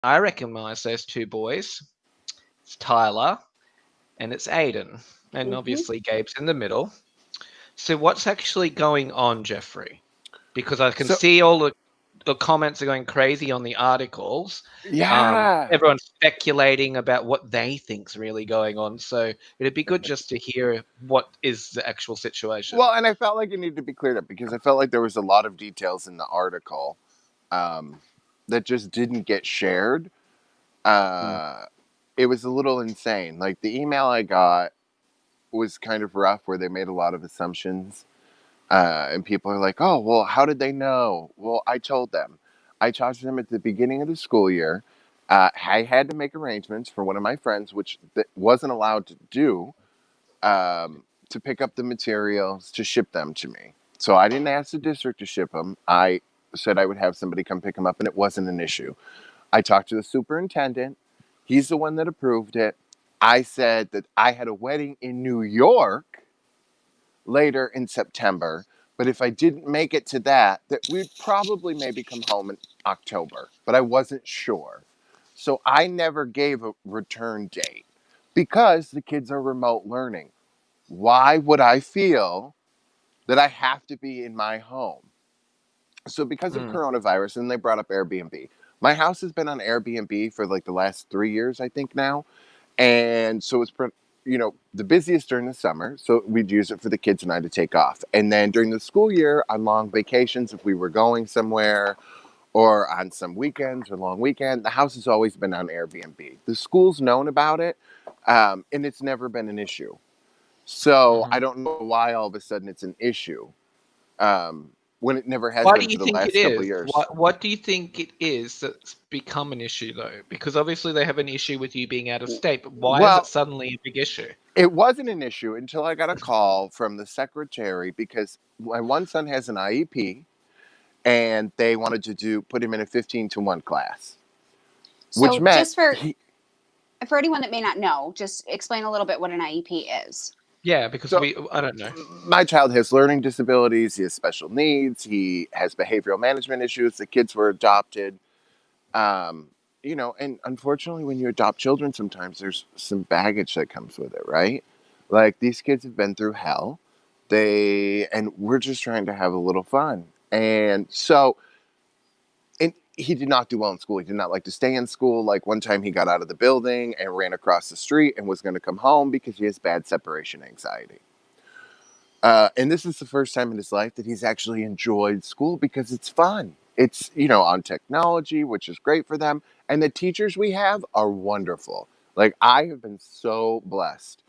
I recognize those two boys. It's Tyler and it's Aiden. And Mm-hmm. obviously Gabe's in the middle. So what's actually going on, Jeffrey? Because I can So see all the comments are going crazy on the articles. yeah. Everyone's speculating about what they think's really going on. So it'd be good just to hear what is the actual situation. Well, and I felt like it needed to be cleared up because I felt like there was a lot of details in the article um, that just didn't get shared. Mm. Uh, it was a little insane. Like the email I got was kind of rough, where they made a lot of assumptions, and people are like, "Oh, well, how did they know?" Well, I told them. I talked to them at the beginning of the school year. I had to make arrangements for one of my friends, which wasn't allowed to do, to pick up the materials to ship them to me. So I didn't ask the district to ship them. I said I would have somebody come pick them up, and it wasn't an issue. I talked to the superintendent. He's the one that approved it. I said that I had a wedding in New York later in September, but if I didn't make it to that, that we'd probably maybe come home in October, but I wasn't sure. So I never gave a return date because the kids are remote learning. Why would I feel that I have to be in my home? So because of Mm. coronavirus, and they brought up Airbnb. My house has been on Airbnb for like the last 3 years, I think now, and so it's the busiest during the summer. So we'd use it for the kids and I to take off, and then during the school year on long vacations, if we were going somewhere or on some weekends or long weekend, the house has always been on Airbnb. The school's known about it, and it's never been an issue. So Mhm. I don't know why all of a sudden it's an issue, um, when it never has Why been do you for the think it last couple is? of years. What do you think it is that's become an issue though? Because obviously they have an issue with you being out of state, but why is it Well, suddenly a big issue? it wasn't an issue until I got a call from the secretary because my one son has an IEP and they wanted to put him in a 15-to-1 class, which So, meant just for he. anyone that may not know, just explain a little bit what an IEP is. Yeah, because So I don't know. my child has learning disabilities. He has special needs. He has behavioral management issues. The kids were adopted. Um, and unfortunately, when you adopt children, sometimes there's some baggage that comes with it, right? Like these kids have been through hell. And we're just trying to have a little fun. And so, and he did not do well in school. He did not like to stay in school. Like one time he got out of the building and ran across the street and was going to come home because he has bad separation anxiety. And this is the first time in his life that he's actually enjoyed school because it's fun. It's, on technology, which is great for them. And the teachers we have are wonderful. Like, I have been so blessed.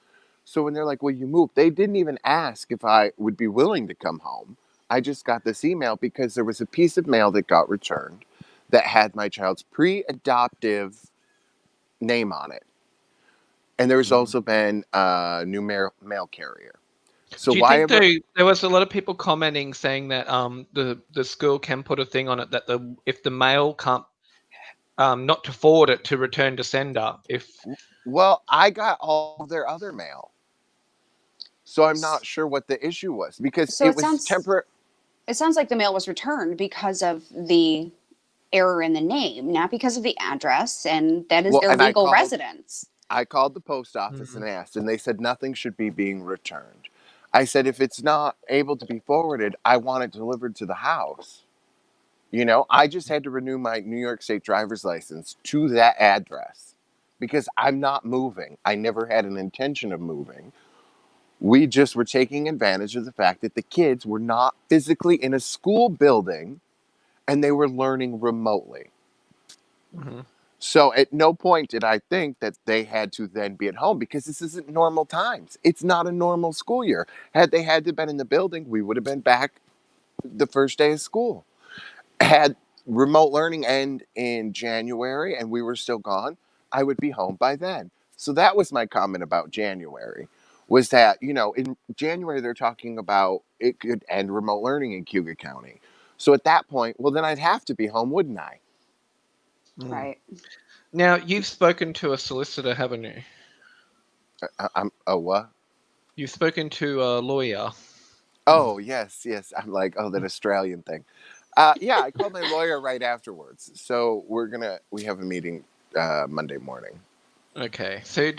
So when they're like, "Well, you moved," they didn't even ask if I would be willing to come home. I just got this email because there was a piece of mail that got returned that had my child's pre adoptive name on it. And there's Mhm. also been a new mail carrier. So Do you why think ever. though there was a lot of people commenting saying that the school can put a thing on it that the if the mail can't not to forward it to return to sender if Well, I got all of their other mail. So I'm S- not sure what the issue was because So it was temporary. it sounds like the mail was returned because of the error in the name, not because of the address, and that is Well, their and legal residence. I called the post office Mm. and asked, and they said nothing should be being returned. I said, if it's not able to be forwarded, I want it delivered to the house. I just had to renew my New York State driver's license to that address because I'm not moving. I never had an intention of moving. We just were taking advantage of the fact that the kids were not physically in a school building and they were learning remotely. Mhm. So at no point did I think that they had to then be at home because this isn't normal times. It's not a normal school year. Had they had to been in the building, we would have been back the first day of school. Had remote learning end in January and we were still gone, I would be home by then. So that was my comment about January. Was that, in January they're talking about it could end remote learning in Cuba County. So at that point, well, then I'd have to be home, wouldn't I? Mm. Right. Now you've spoken to a solicitor, haven't you? I'm, oh, what? You've spoken to a lawyer. Oh, yes, yes. I'm like, oh, that Australian thing. Yeah, I called my lawyer right afterwards. So we have a meeting Monday morning. Okay. So,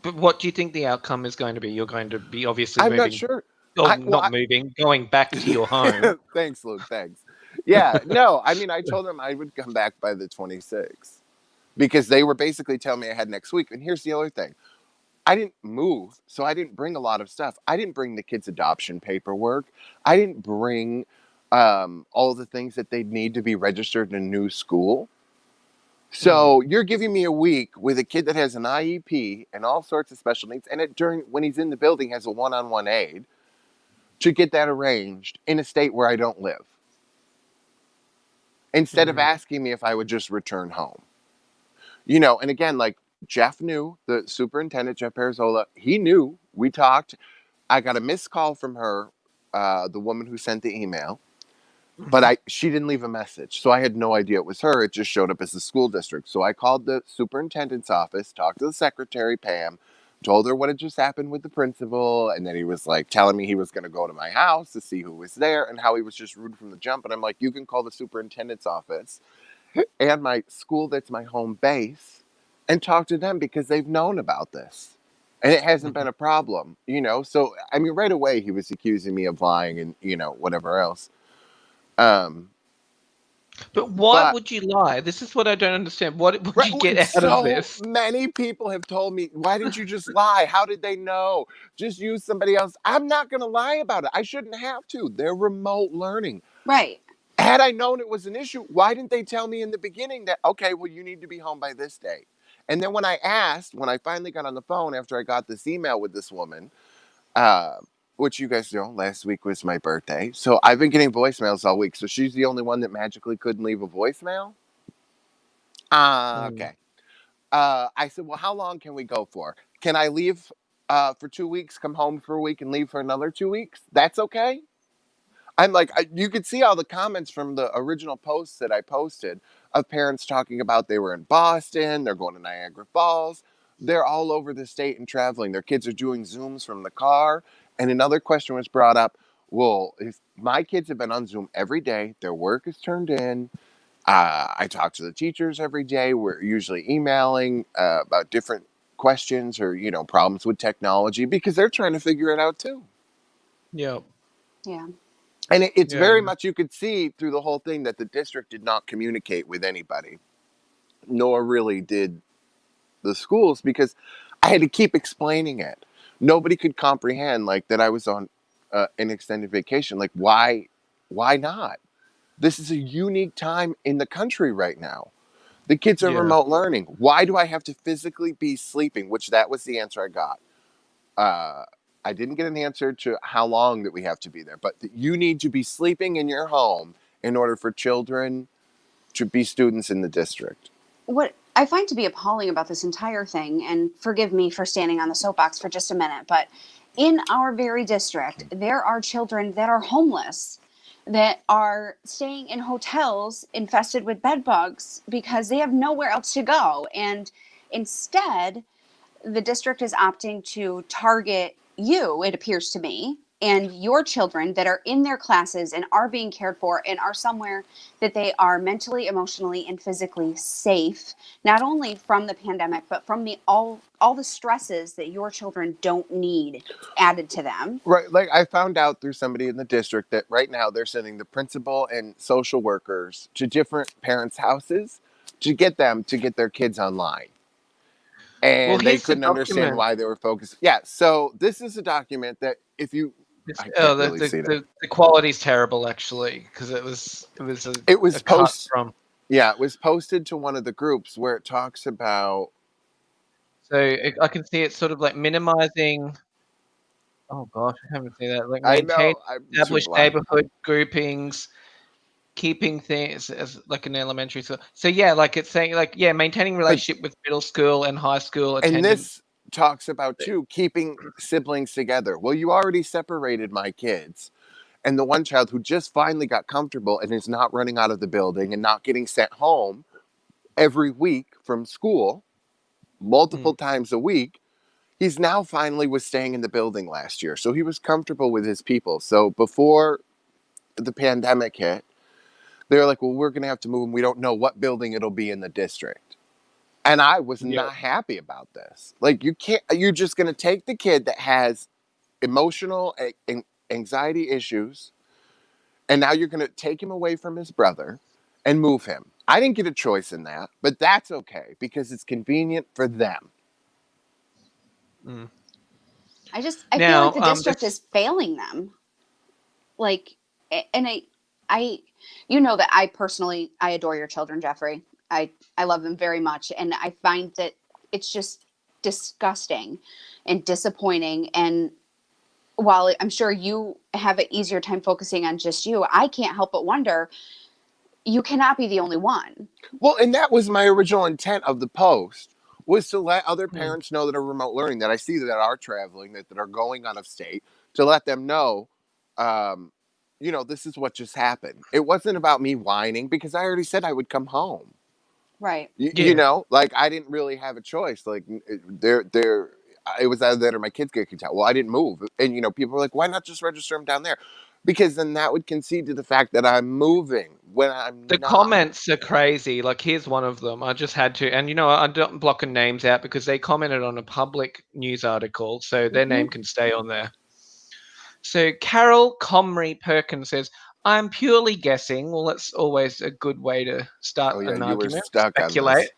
but what do you think the outcome is going to be? You're going to be obviously I'm not moving, sure. or Well, not moving, going back to your home. thanks, Luke. Thanks. Yeah, no, I mean, I told them I would come back by the 26th because they were basically telling me I had next week. And here's the other thing. I didn't move, so I didn't bring a lot of stuff. I didn't bring the kids' adoption paperwork. I didn't bring all the things that they'd need to be registered in a new school. Mm. So you're giving me a week with a kid that has an IEP and all sorts of special needs, and when he's in the building has a one-on-one aide to get that arranged in a state where I don't live, instead of Mm. asking me if I would just return home. And again, like Jeff knew, the superintendent, Jeff Parazola, he knew. We talked. I got a missed call from her, the woman who sent the email, but Mhm. she didn't leave a message. So I had no idea it was her. It just showed up as the school district. So I called the superintendent's office, talked to the secretary, Pam, told her what had just happened with the principal. And then he was like telling me he was going to go to my house to see who was there and how he was just rude from the jump. And I'm like, you can call the superintendent's office and my school that's my home base and talk to them because they've known about this. And it hasn't been Mhm. a problem. So, I mean, right away he was accusing me of lying and, whatever else. Um, But why but would you lie? This is what I don't understand. What would right, you get out of so this? many people have told me, why didn't you just lie? How did they know? Just use somebody else. I'm not going to lie about it. I shouldn't have to. They're remote learning. Right. Had I known it was an issue, why didn't they tell me in the beginning that, okay, well, you need to be home by this date? And then when I finally got on the phone after I got this email with this woman, uh, which you guys know, last week was my birthday. So I've been getting voicemails all week. So she's the only one that magically couldn't leave a voicemail. Mm. Okay. I said, well, how long can we go for? Can I leave for 2 weeks, come home for a week, and leave for another 2 weeks? That's okay. I'm like, you could see all the comments from the original posts that I posted of parents talking about they were in Boston, they're going to Niagara Falls, they're all over the state and traveling. Their kids are doing Zooms from the car. And another question was brought up, well, if my kids have been on Zoom every day, their work is turned in. I talk to the teachers every day. We're usually emailing about different questions or, problems with technology because they're trying to figure it out too. Yeah. Yeah. And it's Yeah. very much, you could see through the whole thing that the district did not communicate with anybody, nor really did the schools, because I had to keep explaining it. Nobody could comprehend like that I was on an extended vacation. Like, why not? This is a unique time in the country right now. The kids are Yeah. remote learning. Why do I have to physically be sleeping? Which that was the answer I got. Uh, I didn't get an answer to how long that we have to be there, but you need to be sleeping in your home in order for children to be students in the district. What I find to be appalling about this entire thing, and forgive me for standing on the soapbox for just a minute, but in our very district, there are children that are homeless, that are staying in hotels infested with bed bugs because they have nowhere else to go. And instead, the district is opting to target you, it appears to me, and your children that are in their classes and are being cared for and are somewhere that they are mentally, emotionally, and physically safe, not only from the pandemic, but from the all the stresses that your children don't need added to them. Right. Like I found out through somebody in the district that right now they're sending the principal and social workers to different parents' houses to get them to get their kids online. Well, And they here's the couldn't understand document. why they were focused. Yeah. So this is a document that if you, This, I oh, can't really see that. the quality's terrible actually because it was It a was cut post from. Yeah, it was posted to one of the groups where it talks about. So I can see it's sort of like minimizing. Oh gosh, I haven't seen that. Like I maintain know I'm too established blind. neighborhood groupings, keeping things as like an elementary school. So yeah, like it's saying like yeah, maintaining But relationship with middle school and high school and attendance. this talks about too keeping siblings together. Well, you already separated my kids. And the one child who just finally got comfortable and is not running out of the building and not getting sent home every week from school multiple Mm, times a week, he's now finally was staying in the building last year. So he was comfortable with his people. So before the pandemic hit, They're like, well, we're going to have to move and we don't know what building it'll be in the district. And I was Yeah. not happy about this. Like, you're just going to take the kid that has emotional anxiety issues, and now you're going to take him away from his brother and move him. I didn't get a choice in that, but that's okay because it's convenient for them. Mm. I feel Now, like the district is failing them. Like, and you know that I adore your children, Jeffrey. I love them very much. And I find that it's just disgusting and disappointing. And while I'm sure you have an easier time focusing on just you, I can't help but wonder, you cannot be the only one. Well, and that was my original intent of the post, was to let other Mm. parents know that are remote learning, that I see that are traveling, that are going out of state, to let them know, this is what just happened. It wasn't about me whining because I already said I would come home. Right. Yeah. Like I didn't really have a choice. Like it was either that or my kids get kicked out. Well, I didn't move. And, people were like, why not just register them down there? Because then that would concede to the fact that I'm moving when I'm The not. comments are crazy. Like, here's one of them. I just had to, and I'm not blocking names out because they commented on a public news article, so their name can stay on there. So Carol Comrie Perkins says, I'm purely guessing. Well, that's always a good way to start Oh, yeah, an you were argument. stuck on Speculate. this.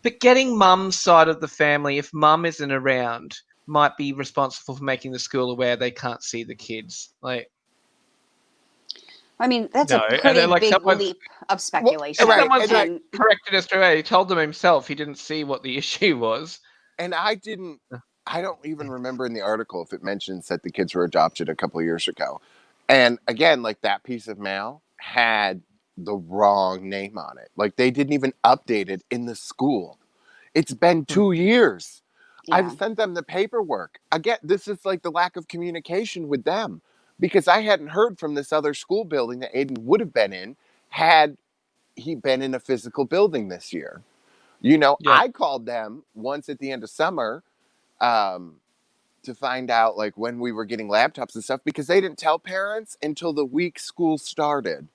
But getting mum's side of the family, if mum isn't around, might be responsible for making the school aware they can't see the kids. Like, I mean, that's no. a And then, pretty like, big leap of speculation. right, someone's and corrected us straight away. He told them himself he didn't see what the issue was. And I don't even remember in the article if it mentions that the kids were adopted a couple of years ago. And again, like, that piece of mail had the wrong name on it. Like, they didn't even update it in the school. It's been 2 years. Yeah. I've sent them the paperwork. Again, this is like the lack of communication with them, because I hadn't heard from this other school building that Aiden would have been in had he been in a physical building this year. Yeah. I called them once at the end of summer to find out, like, when we were getting laptops and stuff, because they didn't tell parents until the week school started.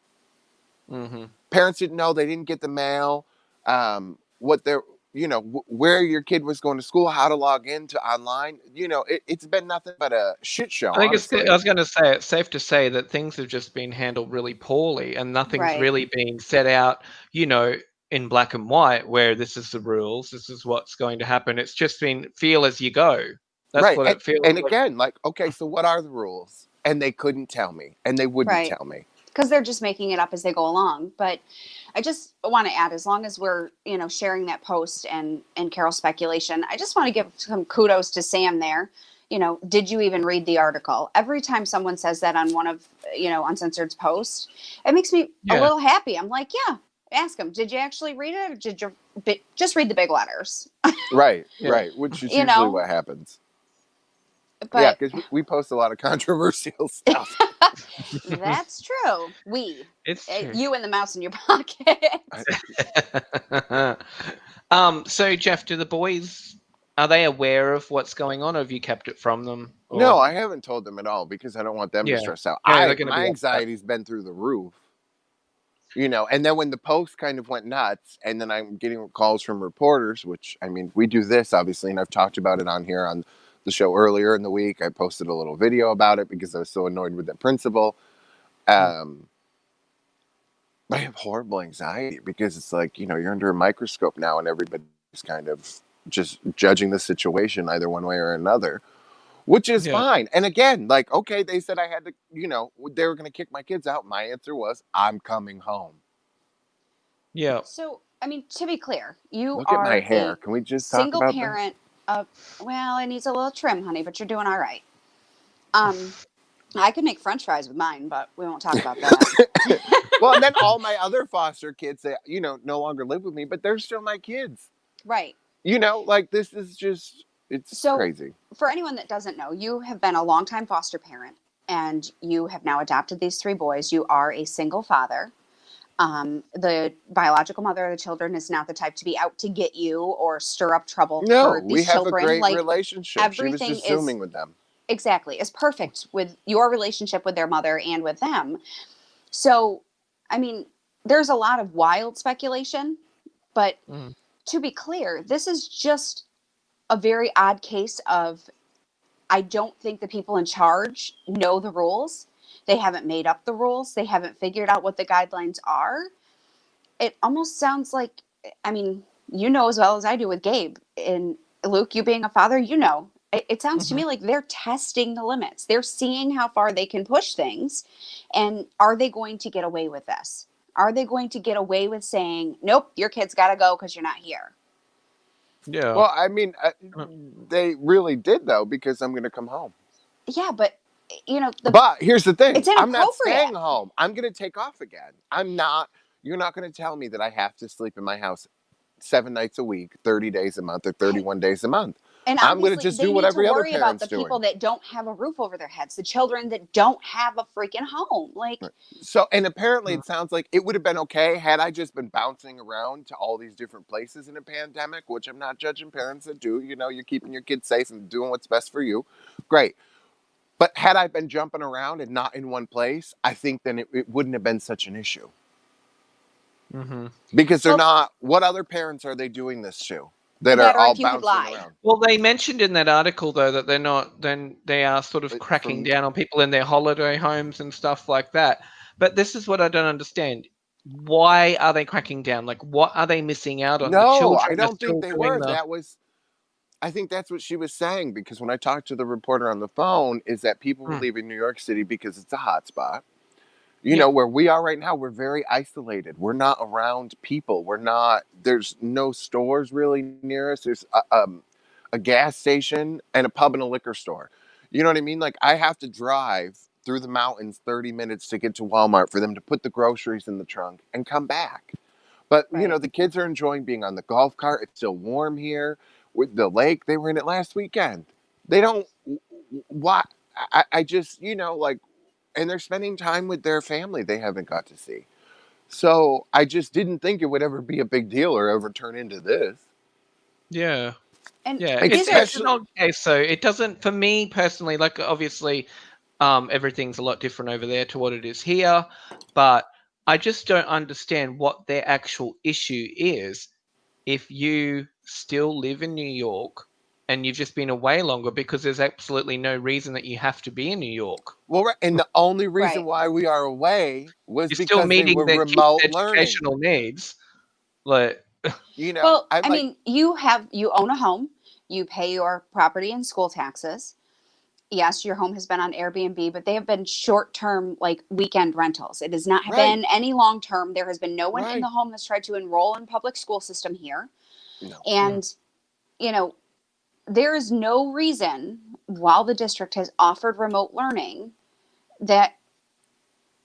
Mm-hmm. Parents didn't know. They didn't get the mail. What they're, where your kid was going to school, how to log into online. It's been nothing but a shit show, I think honestly. I was going to say, it's safe to say that things have just been handled really poorly and nothing's Right. really been set out, in black and white, where this is the rules, this is what's going to happen. It's just been feel as you go. That's Right. what it feels And like. again, like, okay, so what are the rules? And they couldn't tell me, and they wouldn't Right. tell me. Because they're just making it up as they go along. But I just want to add, as long as we're, sharing that post and Carol's speculation, I just want to give some kudos to Sam there. Did you even read the article? Every time someone says that on one of, Uncensored's posts, it makes me a little happy. I'm like, yeah, ask them. Did you actually read it? Or did you just read the big letters? Right, right. Which is usually what happens. But yeah, because we post a lot of controversial stuff. That's true. It's true. You and the mouse in your pocket. So Jeff, do the boys, are they aware of what's going on, or have you kept it from them? Or... No, I haven't told them at all because I don't want them to stress out. Yeah, they're gonna My be anxiety's been through the roof. And then when the post kind of went nuts, and then I'm getting calls from reporters, which, I mean, we do this obviously, and I've talked about it on here on the show earlier in the week. I posted a little video about it because I was so annoyed with the principal. I have horrible anxiety because it's like, you're under a microscope now and everybody's kind of just judging the situation either one way or another, which is fine. And again, like, okay, they said I had to, they were going to kick my kids out. My answer was, I'm coming home. Yeah. So, I mean, to be clear, you Look are at my hair. Can we just talk single about parent. Well, it needs a little trim, honey, but you're doing all right. I could make French fries with mine, but we won't talk about that. Well, and then all my other foster kids that, no longer live with me, but they're still my kids. Right. Like, this is just, it's crazy. For anyone that doesn't know, you have been a longtime foster parent and you have now adopted these 3 boys. You are a single father. The biological mother of the children is not the type to be out to get you or stir up trouble for these children. We have a great relationship. She was just Zooming with them. Exactly. Is perfect with your relationship with their mother and with them. So I mean, there's a lot of wild speculation, but Mm. to be clear, this is just a very odd case of I don't think the people in charge know the rules. They haven't made up the rules. They haven't figured out what the guidelines are. It almost sounds like, I mean, you know as well as I do with Gabe and Luke, you being a father, you know, it sounds to Mhm. me like they're testing the limits. They're seeing how far they can push things. And are they going to get away with this? Are they going to get away with saying, nope, your kid's got to go because you're not here? Yeah. Well, I mean, Uh, they really did though, because I'm going to come home. Yeah, but But here's the thing: it's I'm not inappropriate. staying home. I'm going to take off again. I'm not. You're not going to tell me that I have to sleep in my house 7 nights a week, 30 days a month, or 31 days a month. And I'm going to obviously, just they do what need to every other worry about the parent's people doing. that don't have a roof over their heads, the children that don't have a freaking home. Like, Right. So, and apparently mm. it sounds like it would have been okay had I just been bouncing around to all these different places in a pandemic, which I'm not judging parents that do. You know, you're keeping your kids safe and doing what's best for you. Great. But had I been jumping around and not in one place, I think then it wouldn't have been such an issue. Mhm. Because they're well, not, what other parents are they doing this to that are that or all if you could bouncing lie. around? Well, they mentioned in that article though that they're not. Then they are sort of cracking From down on people in their holiday homes and stuff like that. But this is what I don't understand. Why are they cracking down? Like, what are they missing out on? The No, I children are don't think still they doing were. the. I think that's what she was saying, because when I talked to the reporter on the phone, is that people were Mm. leaving New York City because it's a hot spot. You Yeah. know, where we are right now, we're very isolated. We're not around people. There's no stores really near us. There's a gas station and a pub and a liquor store. You know what I mean? Like, I have to drive through the mountains 30 minutes to get to Walmart for them to put the groceries in the trunk and come back. But, you know, Right. the kids are enjoying being on the golf cart. It's still warm here. With the lake, they were in it last weekend. They don't, why? I just, you know, like, and they're spending time with their family they haven't got to see. So I just didn't think it would ever be a big deal or ever turn into this. Yeah. And Yeah. these are, It's an Especially, odd case. So it doesn't, for me personally. Like, obviously, everything's a lot different over there to what it is here, but I just don't understand what their actual issue is if you still live in New York and you've just been away longer, because there's absolutely no reason that you have to be in New York. well, right, and the only reason right. why we are away was You're still because they meeting were their kids' remote learning. educational needs. Like, You know, Well, I'm I like, mean, you own a home, you pay your property and school taxes. Yes, your home has been on Airbnb, but they have been short term, like weekend rentals. It has not right, been any long term. There has been no one in the right. home that's tried to enroll in public school system here. No. mm, And, you know, there is no reason while the district has offered remote learning that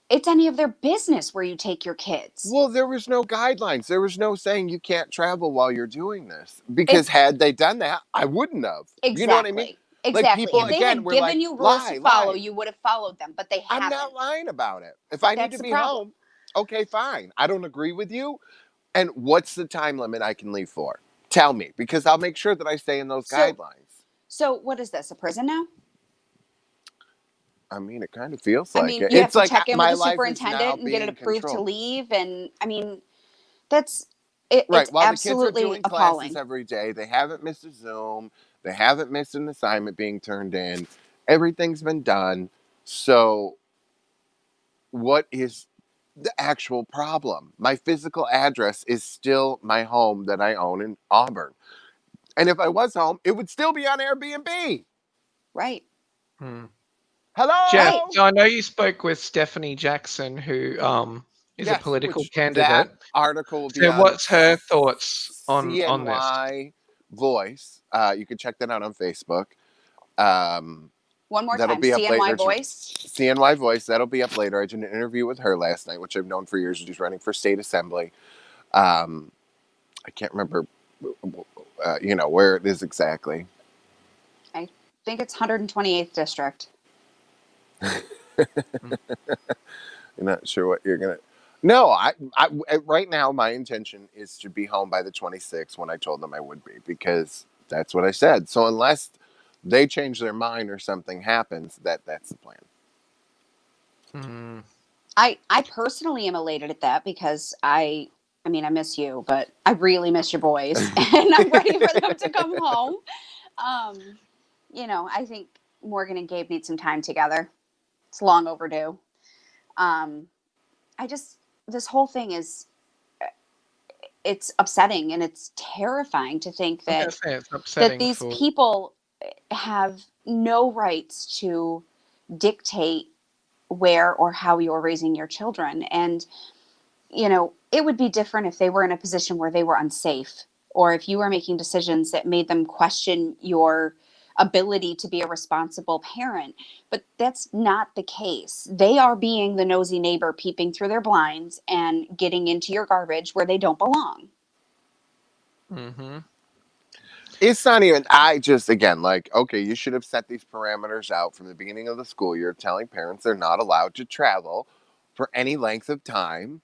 it's any of their business where you take your kids. Well, there was no guidelines. There was no saying you can't travel while you're doing this. Because It's had they done that, I wouldn't have. You know what I mean? exactly, Like, exactly. people, If they again, had were like, given you rules to lie, follow, lie. you would have followed them, but they I'm not haven't. lying about it. If I need That's to the be problem. home, okay, fine. I don't agree with you. And what's the time limit I can leave for? Tell me, because I'll make sure that I stay in those So, guidelines. so what is this? A prison now? I mean, it kind of feels I like mean, it. you have It's to like check in with my the life is now superintendent and get it being approved to controlled. leave. And I mean, that's Right. it's While the kids are absolutely doing classes appalling. every day, they haven't missed a Zoom, they haven't missed an assignment being turned in. Everything's been done. So, what is the actual problem? My physical address is still my home that I own in Auburn. And if I was home, it would still be on Airbnb. Right. mm. Jeff, Right. Hello? so I know you spoke with Stephanie Jackson, who is a Yes, political which that candidate. article will be So on what's her thoughts on this? CNY Voice. You can check that out on Facebook. Um, One more that'll time. be up CNY later. voice. CNY Voice. That'll be up later. I did an interview with her last night, which I've known for years. She's running for state assembly. I can't remember, where it is exactly. I think it's 128th district. Mm. I'm not sure what you're gonna. No, right now my intention is to be home by the 26th when I told them I would be, because that's what I said. So unless they change their mind or something happens, that's the plan. Mm. I personally am elated at that because I mean, I miss you, but I really miss your boys, and I'm ready for them to come home. Um, I think Morgan and Gabe need some time together. It's long overdue. Um, I just this whole thing is it's upsetting and it's terrifying to think I was gonna that say it's upsetting these for. people have no rights to dictate where or how you're raising your children. And it would be different if they were in a position where they were unsafe, or if you were making decisions that made them question your ability to be a responsible parent. But that's not the case. They are being the nosy neighbor, peeping through their blinds and getting into your garbage where they don't belong. Mm-hmm. It's not even, I just, again, like, okay, you should have set these parameters out from the beginning of the school year, telling parents they're not allowed to travel for any length of time,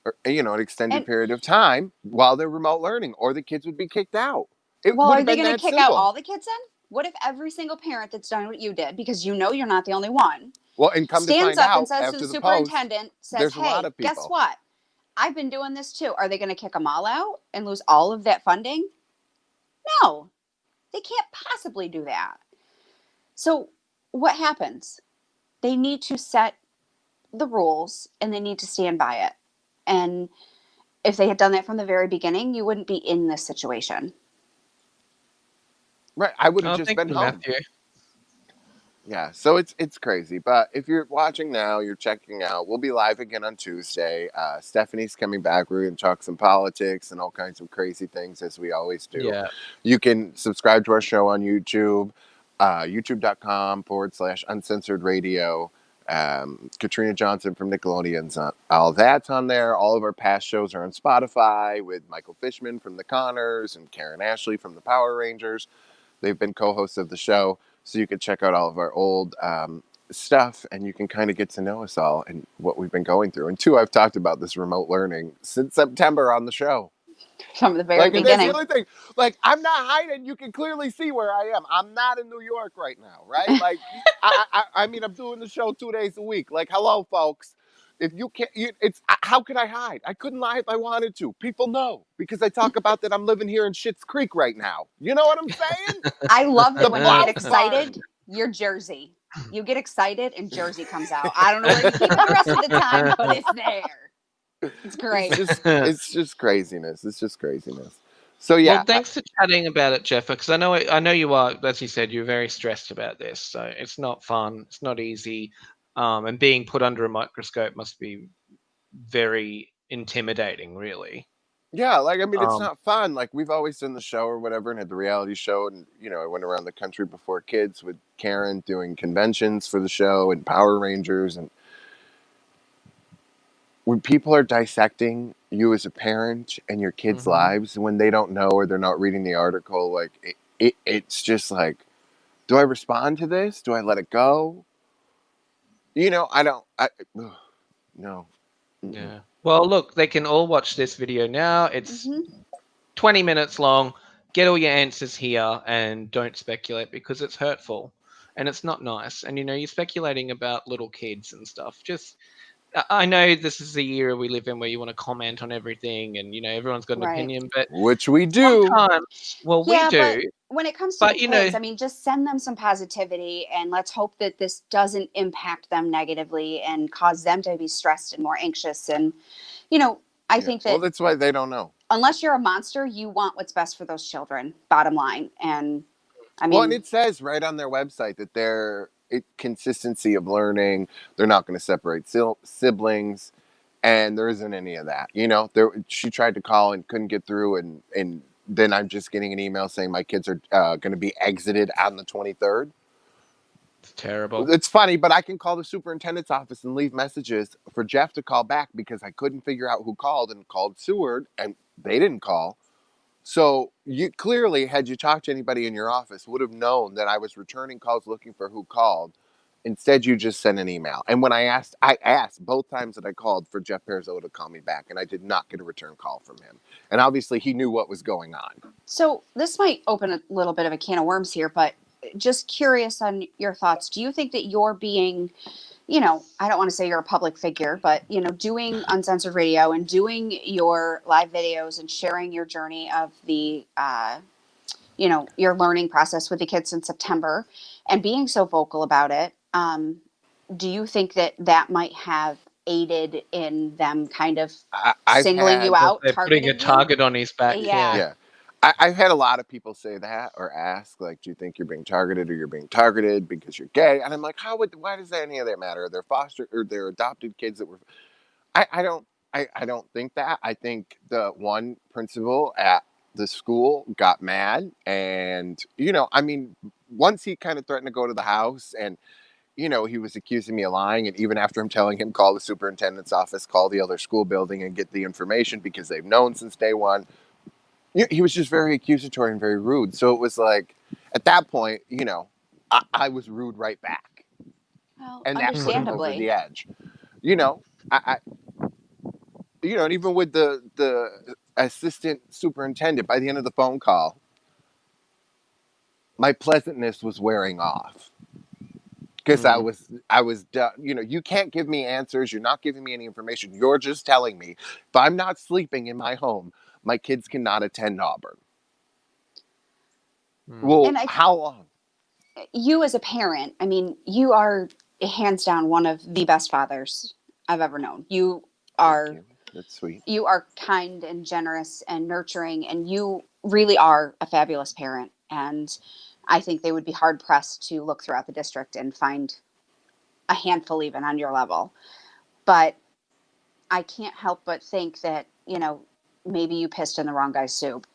or, an extended And period of time while they're remote learning, or the kids would be kicked out. It well, would are have they been going to that kick out simple. all the kids then? What if every single parent that's done what you did, because you're not the only one, Well, and come to stands find up and out, says to the after the post, superintendent, says, there's a lot hey, of guess people. what? I've been doing this too. Are they going to kick them all out and lose all of that funding? No, they can't possibly do that. So what happens? They need to set the rules and they need to stand by it. And if they had done that from the very beginning, you wouldn't be in this situation. Right, I would have Oh, just thank been you, home. Matthew. Yeah, so it's crazy. But if you're watching now, you're checking out. We'll be live again on Tuesday. Stephanie's coming back. We're going to talk some politics and all kinds of crazy things as we always do. Yeah. You can subscribe to our show on YouTube, youtube.com/uncensored radio. Katrina Johnson from Nickelodeon's all that's on there. All of our past shows are on Spotify with Michael Fishman from The Connors and Karen Ashley from the Power Rangers. They've been co-hosts of the show, so you can check out all of our old stuff, and you can kind of get to know us all and what we've been going through. And two, I've talked about this remote learning since September on the show. From the very Like, and that's the beginning. other thing. Like, I'm not hiding. You can clearly see where I am. I'm not in New York right now, right? Like, I mean, I'm doing the show 2 days a week. Like, hello, folks. If you can't, how could I hide? I couldn't lie if I wanted to. People know because I talk about that I'm living here in Schitt's Creek right now. You know what I'm saying? I love that The when you get Blount excited, Barn. you're Jersey. You get excited and Jersey comes out. I don't know where you keep it the rest of the time, but it's there. It's great. It's just craziness. It's just craziness. So Well, yeah, thanks for chatting about it, Jeff, because I know you are, as you said, you're very stressed about this. So it's not fun. It's not easy. And being put under a microscope must be very intimidating, really. yeah, like I mean, it's Um, not fun. Like we've always done the show or whatever, and had the reality show, and I went around the country before kids with Karen doing conventions for the show and Power Rangers, and when people are dissecting you as a parent and your kids' mhm. lives when they don't know or they're not reading the article, like it's just like, do I respond to this? Do I let it go? I don't. Ugh, no. Mm-mm. Yeah. Well, look, they can all watch this video now. It's Hmm. 20 minutes long. Get all your answers here and don't speculate because it's hurtful and it's not nice. And you're speculating about little kids and stuff. Just I know this is the era we live in where you want to comment on everything and everyone's got an Right. opinion, but Which we do. sometimes, well, we Yeah, but do, when it comes to the but kids, I mean, just send them some positivity and let's hope that this doesn't impact them negatively and cause them to be stressed and more anxious. And, I Yeah. think Well, that that's why they don't know. unless you're a monster, you want what's best for those children, bottom line. And I Well, and mean, it says right on their website that consistency of learning. They're not going to separate siblings, and there isn't any of that. She tried to call and couldn't get through, and then I'm just getting an email saying my kids are going to be exited on the 23rd. it's terrible. It's funny, but I can call the superintendent's office and leave messages for Jeff to call back because I couldn't figure out who called and called Seward, and they didn't call. So you clearly, had you talked to anybody in your office, would have known that I was returning calls looking for who called. Instead, you just sent an email. And when I asked both times that I called for Jeff Pearzo to call me back, and I did not get a return call from him. And obviously, he knew what was going on. so this might open a little bit of a can of worms here, but just curious on your thoughts. Do you think that you're being you know, I don't want to say you're a public figure, but, you know, doing uncensored radio and doing your live videos and sharing your journey of the, you know, your learning process with the kids in September and being so vocal about it. Do you think that that might have aided in them kind of I've singling you had, Well, out, they're putting a targeting you? target on his back. Yeah. yeah, I've had a lot of people say that or ask, like, do you think you're being targeted or you're being targeted because you're gay? And I'm like, why does any of that matter? They're foster or they're adopted kids that were, I don't think that. I think the one principal at the school got mad and, you know, I mean, once he kind of threatened to go to the house and, you know, he was accusing me of lying. And even after I'm telling him, call the superintendent's office, call the other school building and get the information because they've known since day one. He was just very accusatory and very rude. So it was like, at that point, you know, I was rude right back. Well, And that put him over the understandably. edge. You know, you know, and even with the assistant superintendent, by the end of the phone call, my pleasantness was wearing off. Because I was done. You know, you can't give me answers. You're not giving me any information. You're just telling me if I'm not sleeping in my home, my kids cannot attend Auburn. Well, And how long? you as a parent, I mean, you are hands down one of the best fathers I've ever known. You are. Thank you. That's sweet. You are kind and generous and nurturing, and you really are a fabulous parent. And I think they would be hard pressed to look throughout the district and find a handful even on your level. But I can't help but think that, you know, maybe you pissed in the wrong guy's soup.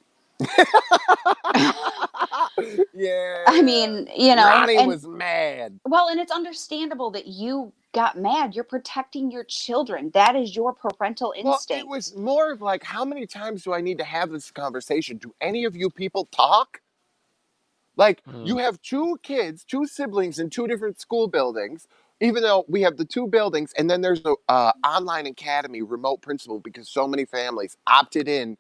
Yeah. I mean, you know, Ronnie was mad. Well, and it's understandable that you got mad. You're protecting your children. That is your parental instinct. Well, it was more of like, how many times do I need to have this conversation? Do any of you people talk? Like, you have two kids, two siblings in two different school buildings, even though we have the two buildings, and then there's a online academy remote principal because so many families opted in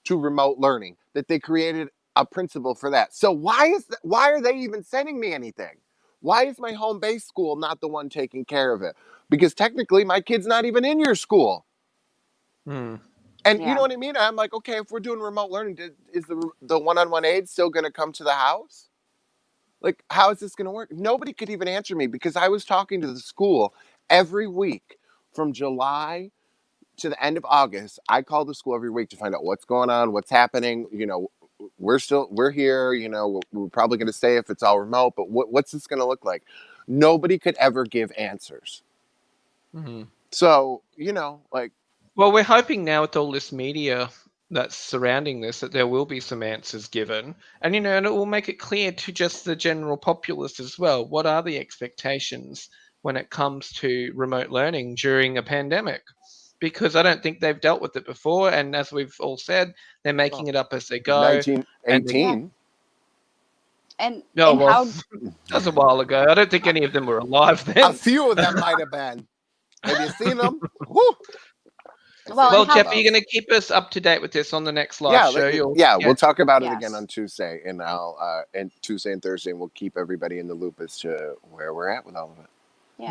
to remote learning that they created a principal for that. So why are they even sending me anything? Why is my home base school not the one taking care of it? Because technically my kid's not even in your school. And you know what I mean? I'm like, okay, if we're doing remote learning, is the one-on-one aid still going to come to the house? Like, how is this going to work? Nobody could even answer me because I was talking to the school every week from July to the end of August. I called the school every week to find out what's going on, what's happening. You know, we're here. You know, we're probably going to stay if it's all remote, but what's this going to look like? Nobody could ever give answers. So, you know, like. Well, we're hoping now with all this media that's surrounding this that there will be some answers given, and you know, and it will make it clear to just the general populace as well. What are the expectations when it comes to remote learning during a pandemic? Because I don't think they've dealt with it before, and as we've all said, they're making it up as they go. 1918. And That was a while ago. I don't think any of them were alive then. A few of them might have been. Have you seen them? Woo! Well, Jeff, are you going to keep us up to date with this on the next live show? We'll talk about it again on Tuesday, and and Tuesday and Thursday, and we'll keep everybody in the loop as to where we're at with all of it.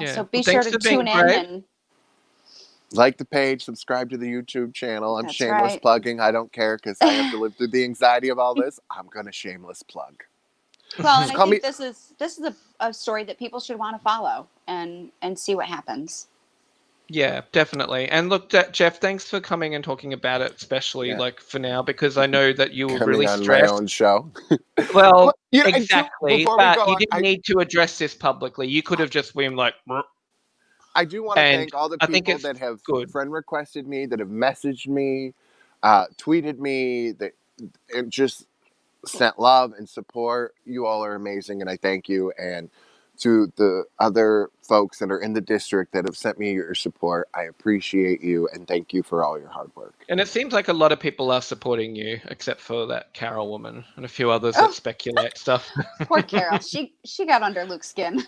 Yeah. So be sure to tune in and like the page, subscribe to the YouTube channel. I'm shameless plugging. I don't care because I have to live through the anxiety of all this. I'm gonna shameless plug. Well, and I think this is a story that people should want to follow and see what happens. Yeah, definitely. And look, Jeff, thanks for coming and talking about it, especially like for now, because I know that you were really stressed. My own show. Well, exactly. But you didn't need to address this publicly. You could have just been like. I do want to thank all the people that have friend requested me, that have messaged me, tweeted me, that just sent love and support. You all are amazing, and I thank you. And to the other folks that are in the district that have sent me your support, I appreciate you and thank you for all your hard work. And it seems like a lot of people are supporting you, except for that Carol woman and a few others that speculate stuff. Poor Carol. She got under Luke's skin.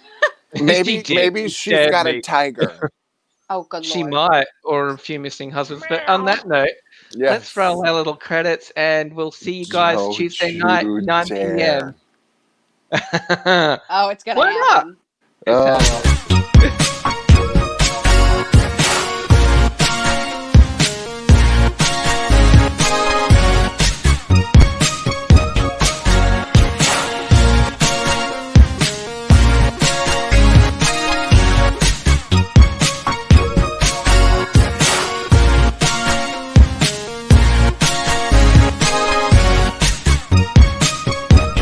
Maybe she's got a tiger. Oh, good Lord. She might, or a few missing husbands. But on that note, let's roll our little credits, and we'll see you guys Tuesday night, 9 p.m. Oh, it's going to happen.